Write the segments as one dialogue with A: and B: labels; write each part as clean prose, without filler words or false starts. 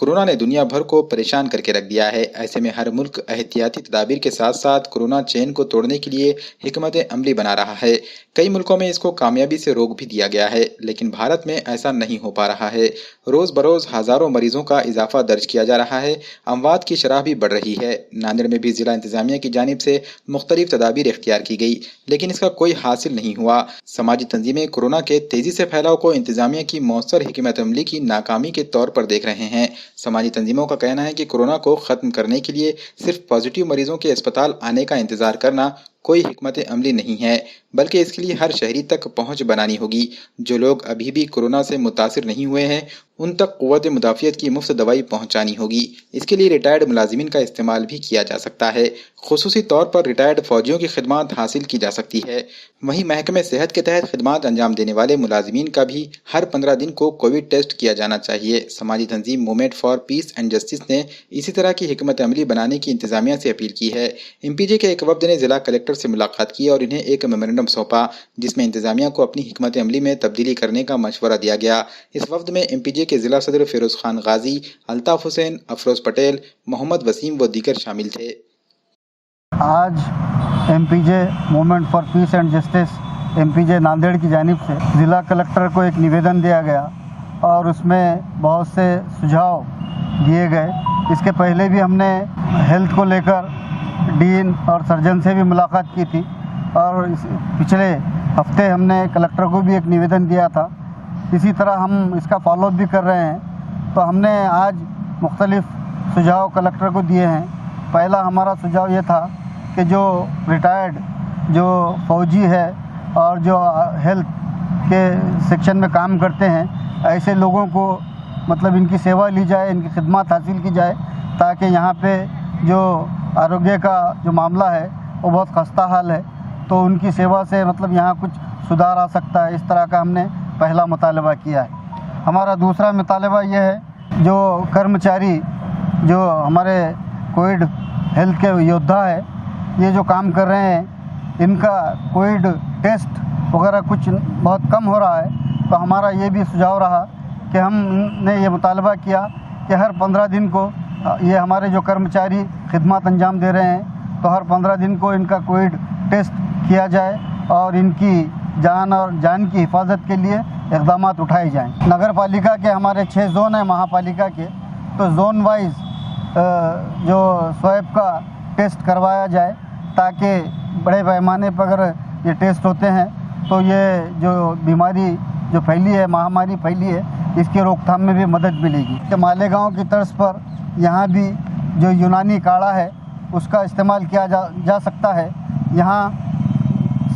A: Corona ने दुनिया भर को परेशान करके रख दिया है। ऐसे में हर मुल्क एहतियाती तदाबीर के साथ साथ कोरोना चेन को तोड़ने के लिए हिकमत अमली बना रहा है। कई मुल्कों में इसको कामयाबी से रोक भी दिया गया है, लेकिन भारत में ऐसा नहीं हो पा रहा है। रोज बरोज हजारों मरीजों का इजाफा दर्ज किया जा रहा है। अमवात की शरह भी बढ़ रही है। नांदेड़ में भी जिला इंतजामिया की जानिब से मुख्तलिफ तदाबीर इख्तियार की गई, लेकिन इसका कोई हासिल नहीं हुआ। समाजी तंजीमें कोरोना के तेजी से फैलाव को इंतजामिया की मौसर हिकमत अमली की नाकामी के तौर पर देख रहे हैं। समाजी तंजीमों का कहना है कि कोरोना को खत्म करने के लिए सिर्फ पॉजिटिव मरीजों के अस्पताल आने का इंतजार करना कोई हिकमत अमली नहीं है, बल्कि इसके लिए हर शहरी तक पहुंच बनानी होगी। जो लोग अभी भी कोरोना से मुतासिर नहीं हुए हैं, उन तक क़ुव्वत मुदाफ़ियत की मुफ्त दवाई पहुंचानी होगी। इसके लिए रिटायर्ड मुलाजिमीन का इस्तेमाल भी किया जा सकता है। खुसूसी तौर पर रिटायर्ड फौजियों की खिदमत हासिल की जा सकती है। वहीं महकमे सेहत के तहत खिदमत अंजाम देने वाले मुलाजिमीन का भी हर 15 दिन को कोविड टेस्ट किया जाना चाहिए। समाजी तंजीम movement for peace and justice ने इसी तरह की हिकमत अमली बनाने की इंतजामिया से अपील की है। MPJ के एक वफ्द ने जिला कलेक्टर से मुलाकात की और इन्हें एक मेमोरेंडम सौंपा, जिसमें इंतजामिया को अपनी हिकमत अमली में तब्दीली करने का मशवरा दिया गया। इस वफ्द में MPJ के जिला सदर फिरोज खान गाजी, अल्ताफ हुसैन, अफरोज पटेल, मोहम्मद वसीम व दीगर शामिल थे।
B: आज MPJ movement for peace and justice MPJ Nanded की जानिब से ज़िला कलेक्टर को एक निवेदन दिया गया और उसमें बहुत से सुझाव दिए गए। इसके पहले भी हमने हेल्थ को लेकर डीन और सर्जन से भी मुलाकात की थी और पिछले हफ्ते हमने कलेक्टर को भी एक निवेदन दिया था। इसी तरह हम इसका फॉलोअप भी कर रहे हैं। तो हमने आज मुख्तलिफ सुझाव कलेक्टर को दिए हैं। पहला हमारा सुझाव ये था कि जो रिटायर्ड जो फौजी है और जो हेल्थ के सेक्शन में काम करते हैं, ऐसे लोगों को मतलब इनकी सेवा ली जाए, इनकी खिदमत हासिल की जाए, ताकि यहाँ पे जो आरोग्य का जो मामला है वो बहुत खस्ता हाल है, तो उनकी सेवा से मतलब यहाँ कुछ सुधार आ सकता है। इस तरह का हमने पहला मुतालबा किया है। हमारा दूसरा मुतालबा यह है, जो कर्मचारी जो हमारे कोविड हेल्थ के योद्धा है, ये जो काम कर रहे हैं, इनका कोविड टेस्ट वगैरह कुछ बहुत कम हो रहा है। तो हमारा ये भी सुझाव रहा कि हमने ये मुतालबा किया कि हर 15 दिन को ये हमारे जो कर्मचारी खिदमत अंजाम दे रहे हैं, तो हर 15 दिन को इनका कोविड टेस्ट किया जाए और इनकी जान और जान की हिफाजत के लिए इक़दाम उठाए जाएं। नगर पालिका के हमारे 6 जोन हैं महापालिका के, तो जोन वाइज जो स्वैब का टेस्ट करवाया जाए, ताकि बड़े पैमाने पर अगर ये टेस्ट होते हैं तो ये जो बीमारी जो फैली है, महामारी फैली है, इसकी रोकथाम में भी मदद मिलेगी। कि मालेगांव की तर्ज पर यहाँ भी जो यूनानी काढ़ा है उसका इस्तेमाल किया जा सकता है। यहाँ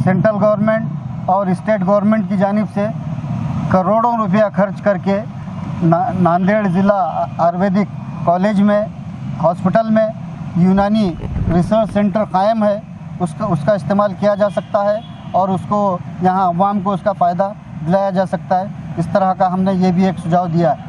B: सेंट्रल गवर्नमेंट और स्टेट गवर्नमेंट की जानिब से करोड़ों रुपया खर्च करके नांदेड़ ज़िला आयुर्वेदिक कॉलेज में, हॉस्पिटल में यूनानी रिसर्च सेंटर कायम है। उसका इस्तेमाल किया जा सकता है और उसको यहाँ अवाम को उसका फ़ायदा दिलाया जा सकता है। इस तरह का हमने ये भी एक सुझाव दिया है।